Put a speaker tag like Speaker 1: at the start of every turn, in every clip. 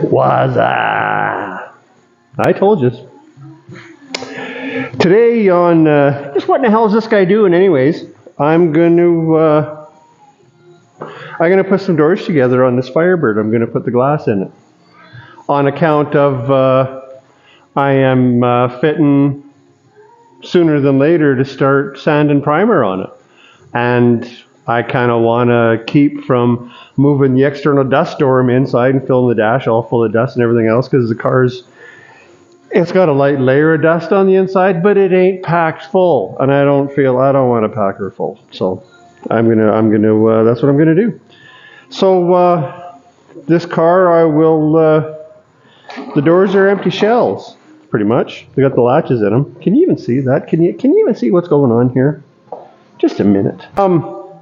Speaker 1: Waza! I told you. Today on just what in the hell is this guy doing anyways? I'm gonna put some doors together on this Firebird. I'm gonna put the glass in it. On account of I am fitting sooner than later to start sand and primer on it. And I kind of want to keep from moving the external dust storm inside and filling the dash all full of dust and everything else, because the car's, it's got a light layer of dust on the inside, but it ain't packed full, and I don't want to pack her full. So that's what I'm gonna do. So this car, the doors are empty shells, pretty much. They got the latches in them. Can you even see that? Can you even see what's going on here? Just a minute.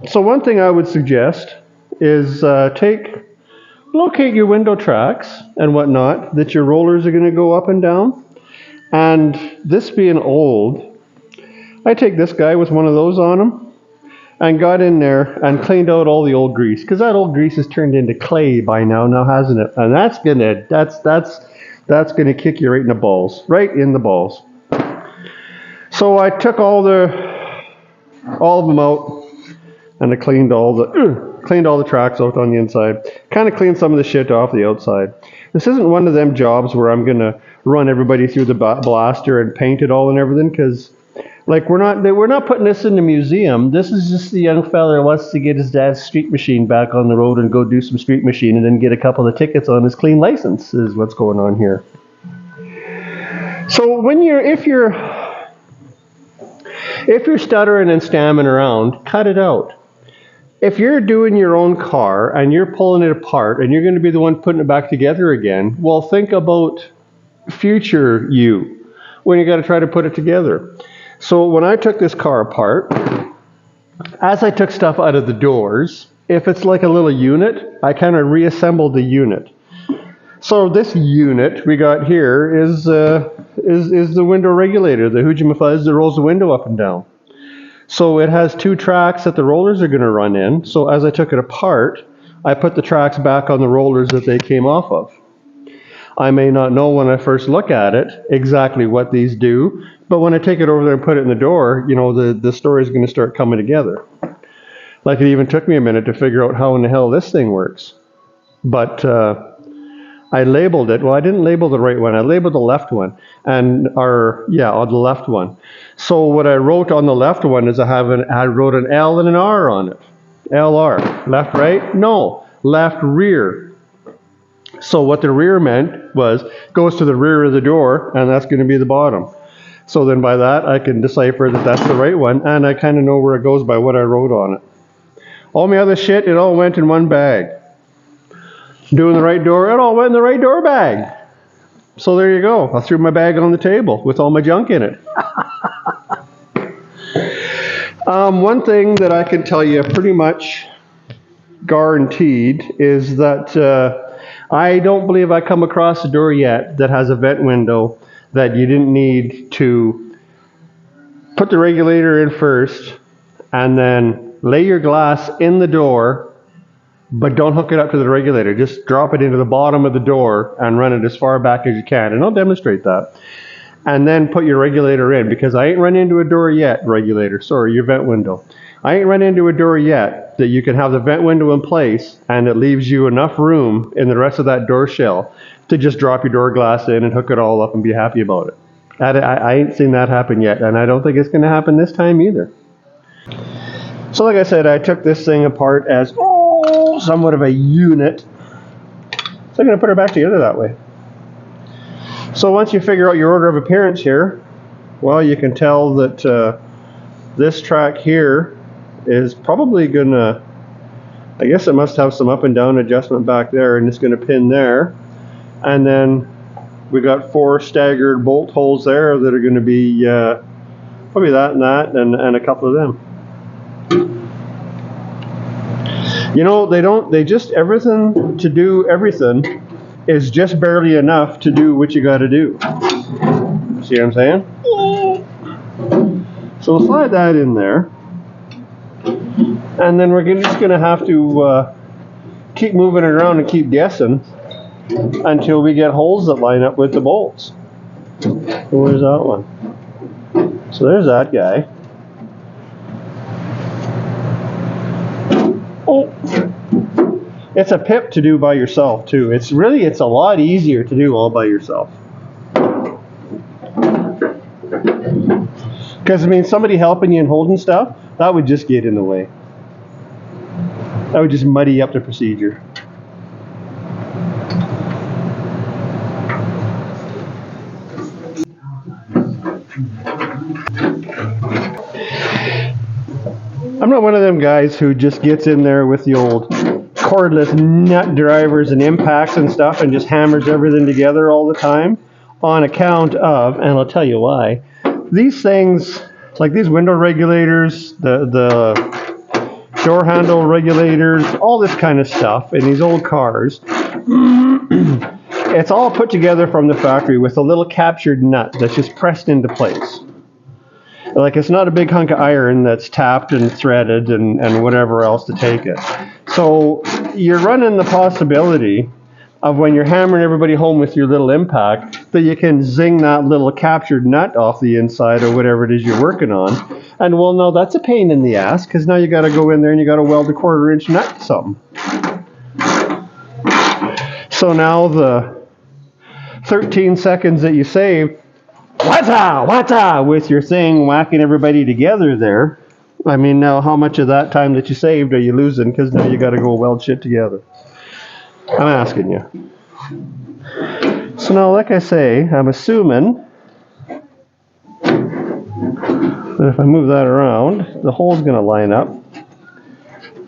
Speaker 1: So one thing I would suggest is locate your window tracks and whatnot that your rollers are going to go up and down. And this being old, I take this guy with one of those on him and got in there and cleaned out all the old grease, because that old grease has turned into clay by now, hasn't it? And that's gonna kick you right in the balls, So I took all of them out, and I cleaned all the tracks out on the inside. Kind of cleaned some of the shit off the outside. This isn't one of them jobs where I'm gonna run everybody through the blaster and paint it all and everything, because like we're not putting this in the museum. This is just the young fella who wants to get his dad's street machine back on the road and go do some street machine and then get a couple of tickets on his clean license, is what's going on here. So if you're stuttering and stammering around, cut it out. If you're doing your own car and you're pulling it apart and you're going to be the one putting it back together again, well, think about future you when you got to try to put it together. So when I took this car apart, as I took stuff out of the doors, if it's like a little unit, I kind of reassembled the unit. So this unit we got here is the window regulator, the Hujimafuzz that rolls the window up and down. So it has two tracks that the rollers are going to run in. So as I took it apart, I put the tracks back on the rollers that they came off of. I may not know when I first look at it exactly what these do, but when I take it over there and put it in the door, the story is going to start coming together. Like, it even took me a minute to figure out how in the hell this thing works. But I labeled it. Well, I didn't label the right one. I labeled the left one. On the left one. So what I wrote on the left one is I wrote an L and an R on it. LR. Left, right? No. Left, rear. So what the rear meant was goes to the rear of the door, and that's going to be the bottom. So then by that, I can decipher that that's the right one, and I kind of know where it goes by what I wrote on it. All my other shit, it all went in one bag. Doing the right door, it all went in the right door bag. So there you go. I threw my bag on the table with all my junk in it. One thing that I can tell you pretty much guaranteed is that I don't believe I come across a door yet that has a vent window that you didn't need to put the regulator in first and then lay your glass in the door, but don't hook it up to the regulator. Just drop it into the bottom of the door and run it as far back as you can. And I'll demonstrate that. And then put your regulator in, because I ain't run into a door yet, your vent window. I ain't run into a door yet that you can have the vent window in place and it leaves you enough room in the rest of that door shell to just drop your door glass in and hook it all up and be happy about it. I ain't seen that happen yet, and I don't think it's going to happen this time either. So like I said, I took this thing apart as somewhat of a unit. So I'm going to put her back together that way. So once you figure out your order of appearance here, well, you can tell that this track here is probably going to, I guess it must have some up and down adjustment back there, and it's going to pin there. And then we got 4 staggered bolt holes there that are going to be probably that and a couple of them. Everything to do everything is just barely enough to do what you got to do. See what I'm saying? So we'll slide that in there. And then we're just going to have to keep moving it around and keep guessing until we get holes that line up with the bolts. Where's that one? So there's that guy. Oh, it's a pip to do by yourself too. It's a lot easier to do all by yourself. Because I mean, somebody helping you and holding stuff, that would just get in the way. That would just muddy up the procedure. I'm not one of them guys who just gets in there with the old cordless nut drivers and impacts and stuff and just hammers everything together all the time, on account of, and I'll tell you why, these things, like these window regulators, the door handle regulators, all this kind of stuff in these old cars, it's all put together from the factory with a little captured nut that's just pressed into place. Like, it's not a big hunk of iron that's tapped and threaded and whatever else to take it. So you're running the possibility of, when you're hammering everybody home with your little impact, that you can zing that little captured nut off the inside or whatever it is you're working on. And well, no, that's a pain in the ass, because now you got to go in there and you got to weld a 1/4 inch nut to something. So now the 13 seconds that you saved, wata, with your thing whacking everybody together there. I mean, now how much of that time that you saved are you losing because now you got to go weld shit together? I'm asking you. So now, like I say, I'm assuming that if I move that around, the hole's going to line up.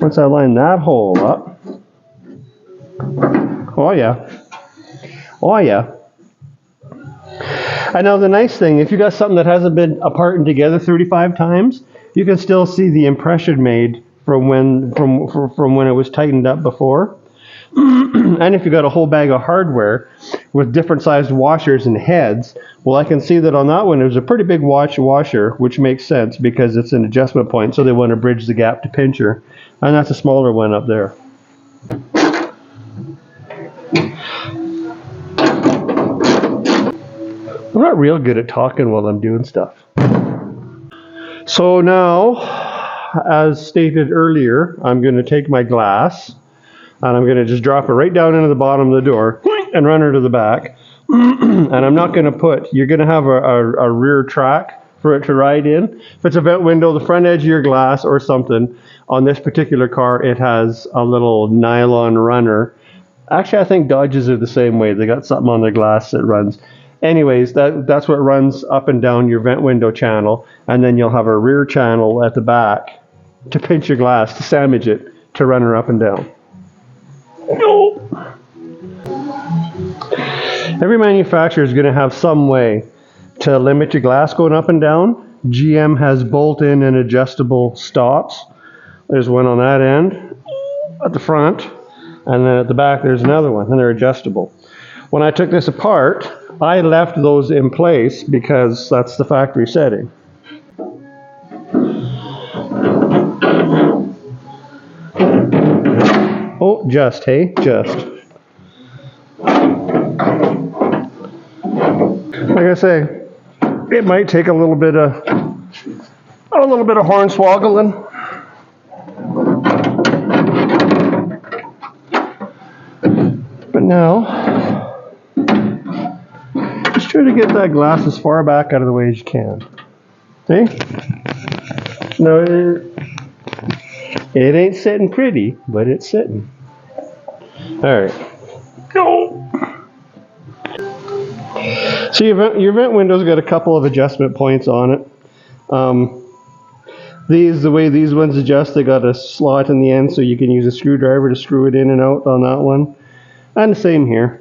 Speaker 1: Once I line that hole up, oh yeah. And now the nice thing, if you got something that hasn't been apart and together 35 times, you can still see the impression made from when it was tightened up before. And if you got a whole bag of hardware with different sized washers and heads, well, I can see that on that one there's a pretty big washer, which makes sense because it's an adjustment point, so they want to bridge the gap to pincher. And that's a smaller one up there. I'm not real good at talking while I'm doing stuff. So now, as stated earlier, I'm going to take my glass and I'm going to just drop it right down into the bottom of the door and run her to the back. And I'm not going to put, you're going to have a rear track for it to ride in. If it's a vent window, the front edge of your glass or something, on this particular car, it has a little nylon runner. Actually, I think Dodges are the same way. They got something on their glass that runs. Anyways, that's what runs up and down your vent window channel, and then you'll have a rear channel at the back to pinch your glass, to sandwich it, to run her up and down. No. Every manufacturer is going to have some way to limit your glass going up and down. GM has bolt-in and adjustable stops. There's one on that end at the front, and then at the back there's another one, and they're adjustable. When I took this apart, I left those in place because that's the factory setting. Oh, just, hey, just. Like I say, it might take a little bit of hornswoggling. But now, just try to get that glass as far back out of the way as you can. See? No, it ain't sitting pretty, but it's sitting. Alright. Go! So your vent window's got a couple of adjustment points on it. The way these ones adjust, they got a slot in the end so you can use a screwdriver to screw it in and out on that one. And the same here.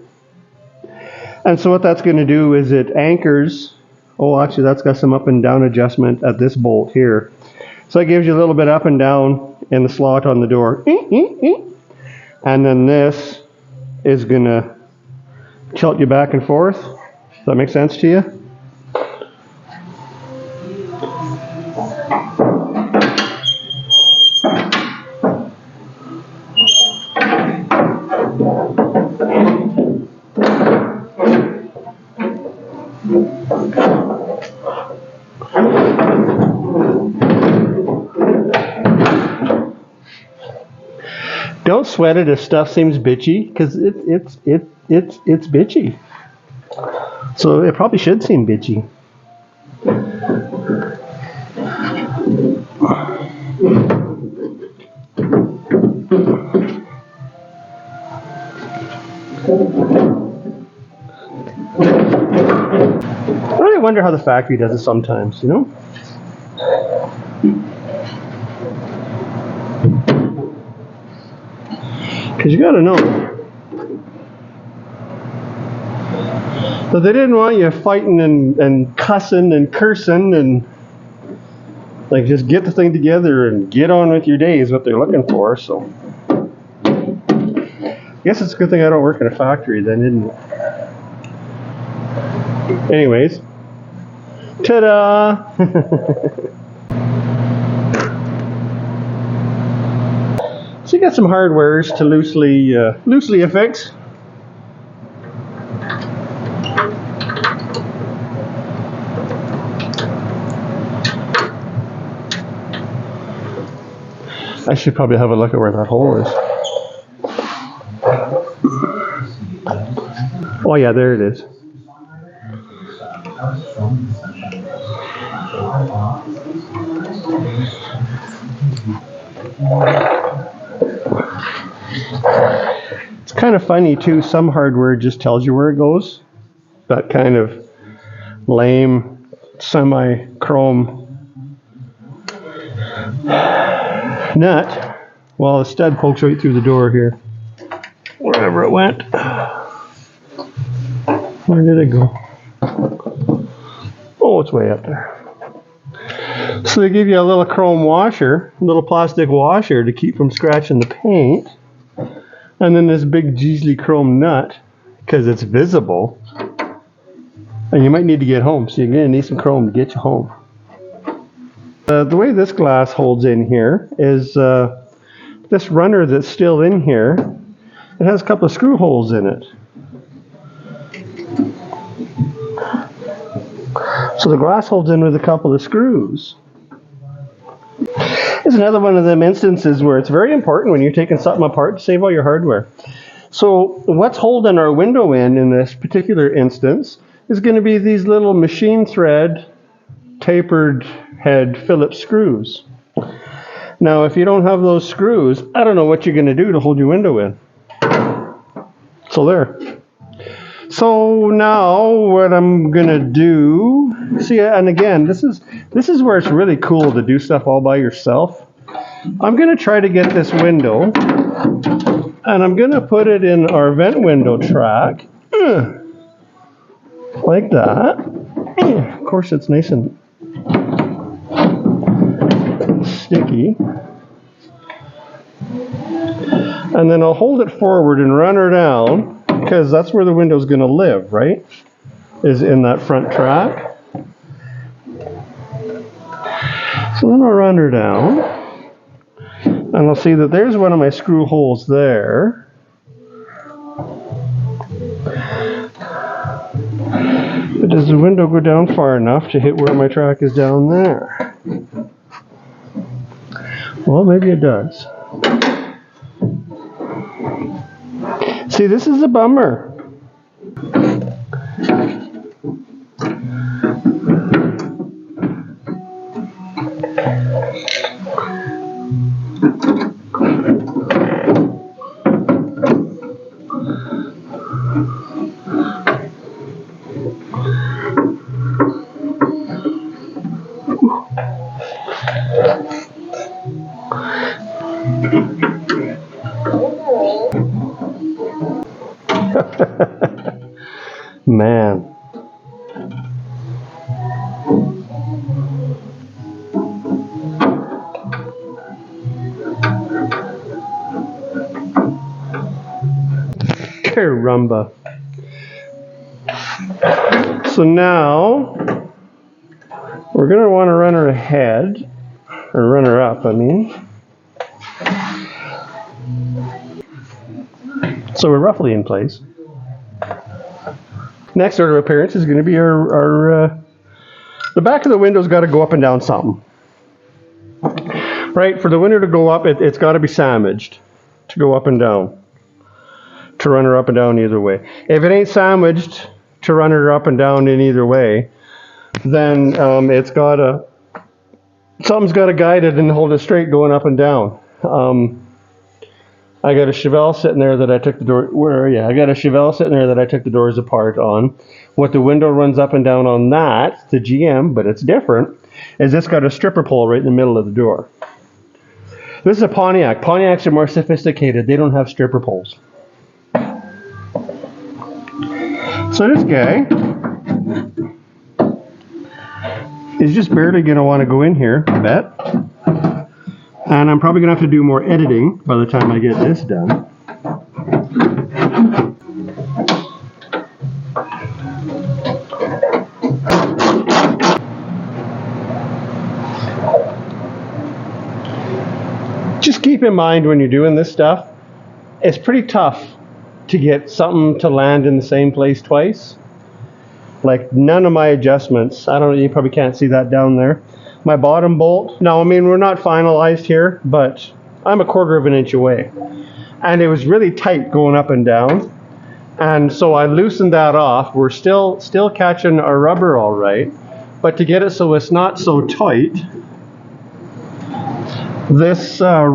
Speaker 1: And so what that's going to do is it anchors, oh actually that's got some up and down adjustment at this bolt here. So it gives you a little bit up and down in the slot on the door. And then this is going to tilt you back and forth. Does that make sense to you? Don't sweat it if stuff seems bitchy, because it's bitchy. So it probably should seem bitchy. I really wonder how the factory does it sometimes, you know? Because you gotta know that they didn't want you fighting and cussing and cursing and like just get the thing together and get on with your day is what they're looking for. So I guess it's a good thing I don't work in a factory then, isn't it? Anyways, ta-da! So you got some hardwares to loosely affix. I should probably have a look at where that hole is. Oh yeah, there it is. It's kind of funny too, some hardware just tells you where it goes. That kind of lame semi-chrome nut. Well, the stud pokes right through the door here. Wherever it went. Where did it go? Oh, it's way up there. So they give you a little chrome washer, a little plastic washer to keep from scratching the paint. And then this big Geesley chrome nut, because it's visible. And you might need to get home, so you're going to need some chrome to get you home. The way this glass holds in here is this runner that's still in here. It has a couple of screw holes in it. So the glass holds in with a couple of screws. It's another one of them instances where it's very important when you're taking something apart to save all your hardware. So what's holding our window in this particular instance is going to be these little machine thread tapered head Phillips screws. Now if you don't have those screws, I don't know what you're going to do to hold your window in. So there. So now what I'm going to do, see, and again, this is where it's really cool to do stuff all by yourself. I'm going to try to get this window, and I'm going to put it in our vent window track, like that. Of course, it's nice and sticky. And then I'll hold it forward and run her down, because that's where the window's going to live, right? Is in that front track. So then I'll run her down, and I'll see that there's one of my screw holes there. But does the window go down far enough to hit where my track is down there? Well, maybe it does. See, this is a bummer. Man. Caramba. So now we're going to want to run her ahead, or run her up, I mean. So we're roughly in place. Next order of appearance is going to be the back of the window's got to go up and down something. Right, for the window to go up, it's got to be sandwiched to go up and down, to run her up and down either way. If it ain't sandwiched to run her up and down in either way, then something's got to guide it and hold it straight going up and down. I got a Chevelle sitting there that I took the door. I got a Chevelle sitting there that I took the doors apart on. What the window runs up and down on that, the GM, but it's different, is it's got a stripper pole right in the middle of the door. This is a Pontiac. Pontiacs are more sophisticated. They don't have stripper poles. So this guy is just barely going to want to go in here, I bet. And I'm probably going to have to do more editing by the time I get this done. Just keep in mind when you're doing this stuff, it's pretty tough to get something to land in the same place twice. Like none of my adjustments, I don't know, you probably can't see that down there. My bottom bolt, now I mean we're not finalized here, but I'm 1/4 of an inch away. And it was really tight going up and down. And so I loosened that off. We're still catching our rubber all right. But to get it so it's not so tight, this the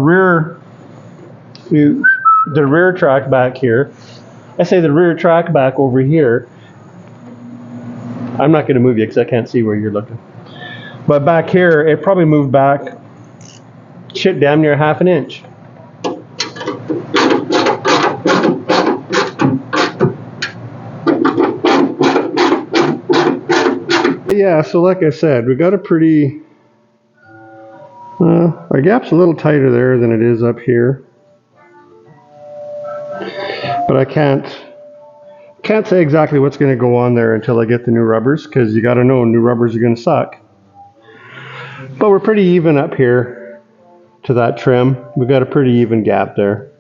Speaker 1: rear track back here, I say the rear track back over here, I'm not going to move you because I can't see where you're looking. But back here, it probably moved back, damn near 1/2 inch. Yeah, so like I said, we got a pretty, our gap's a little tighter there than it is up here. But I can't say exactly what's going to go on there until I get the new rubbers, because you got to know new rubbers are going to suck. But we're pretty even up here to that trim. We've got a pretty even gap there.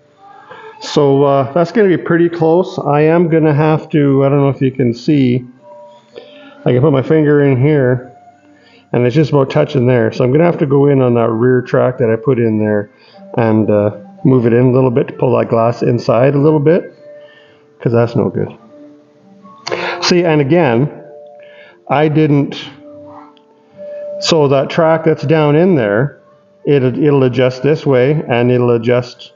Speaker 1: So that's going to be pretty close. I am going to have to, I don't know if you can see, I can put my finger in here and it's just about touching there. So I'm going to have to go in on that rear track that I put in there and move it in a little bit to pull that glass inside a little bit, because that's no good. See, and again, I didn't, so that track that's down in there, it'll adjust this way and it'll adjust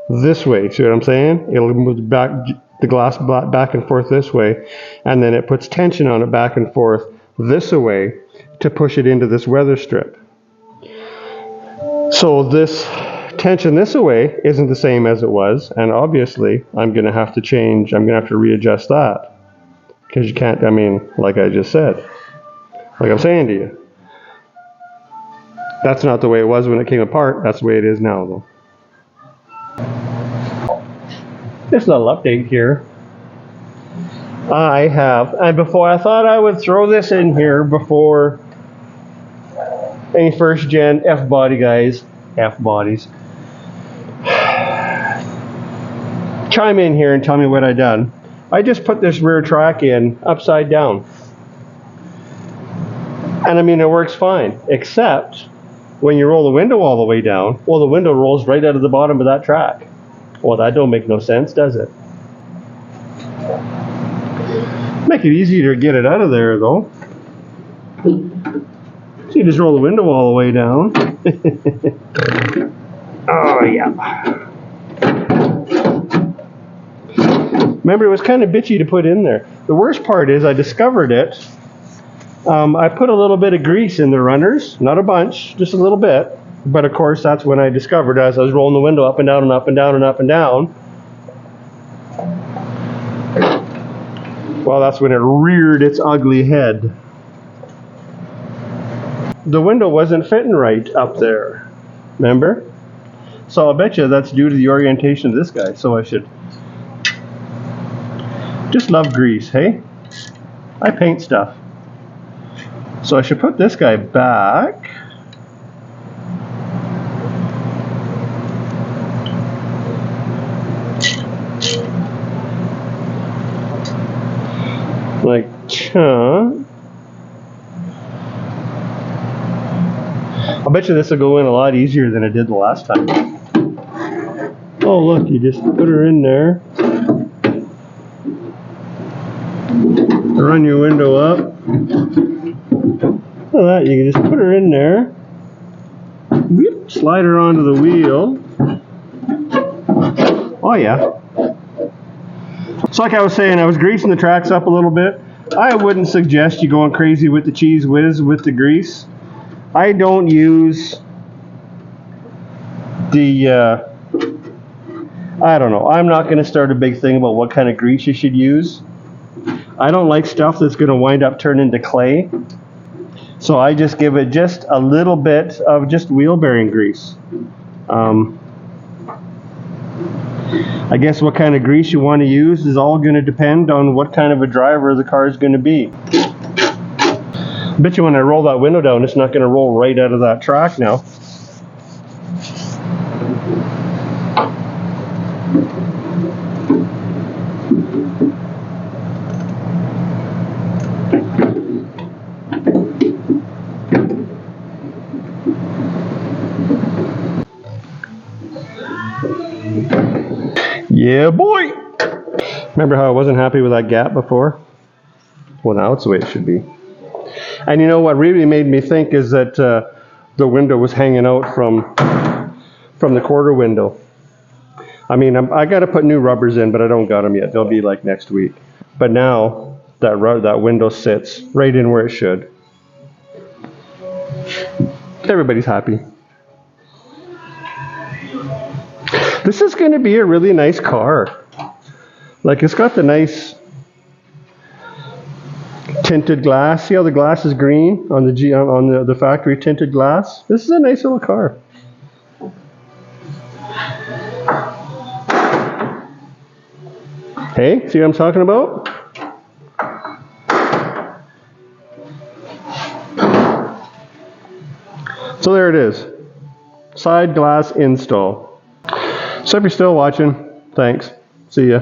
Speaker 1: this way. See what I'm saying? It'll move back the glass back and forth this way, and then it puts tension on it back and forth this way to push it into this weather strip. So this tension this way isn't the same as it was, and obviously I'm going to have to change, I'm going to have to readjust that, because you can't, I mean, like I just said, like I'm saying to you, that's not the way it was when it came apart. That's the way it is now, though. This little update here. I have, and before I thought I would throw this in here before any first gen F-body guys, F-bodies, chime in here and tell me what I done. I just put this rear track in upside down. And I mean, it works fine, except when you roll the window all the way down, well, the window rolls right out of the bottom of that track. Well, that don't make no sense, does it? Make it easier to get it out of there, though. So you just roll the window all the way down. Oh, yeah. Remember, it was kind of bitchy to put in there. The worst part is I discovered it. I put a little bit of grease in the runners, not a bunch, just a little bit. But of course, that's when I discovered, as I was rolling the window up and down and up and down and up and down, well, that's when it reared its ugly head. The window wasn't fitting right up there, remember? So I'll bet you that's due to the orientation of this guy. So I should just love grease, hey? I paint stuff. So I should put this guy back. Like, I'll bet you this will go in a lot easier than it did the last time. Oh look, you just put her in there. Run your window up. Look at that, you can just put her in there. Slide her onto the wheel. Oh yeah. So like I was saying, I was greasing the tracks up a little bit. I wouldn't suggest you going crazy with the Cheese Whiz with the grease. I don't use the, I don't know. I'm not going to start a big thing about what kind of grease you should use. I don't like stuff that's going to wind up turning into clay. So I just give it just a little bit of just wheel bearing grease. I guess what kind of grease you want to use is all going to depend on what kind of a driver the car is going to be. I bet you when I roll that window down, it's not going to roll right out of that track now. Yeah, boy! Remember how I wasn't happy with that gap before? Well, now it's the way it should be. And you know what really made me think is that the window was hanging out from the quarter window. I mean, I got to put new rubbers in, but I don't got them yet. They'll be like next week. But now that window sits right in where it should. Everybody's happy. This is going to be a really nice car. Like, it's got the nice tinted glass. See how the glass is green on the factory tinted glass? This is a nice little car. Hey, see what I'm talking about? So there it is. Side glass install. So if you're still watching, thanks. See ya.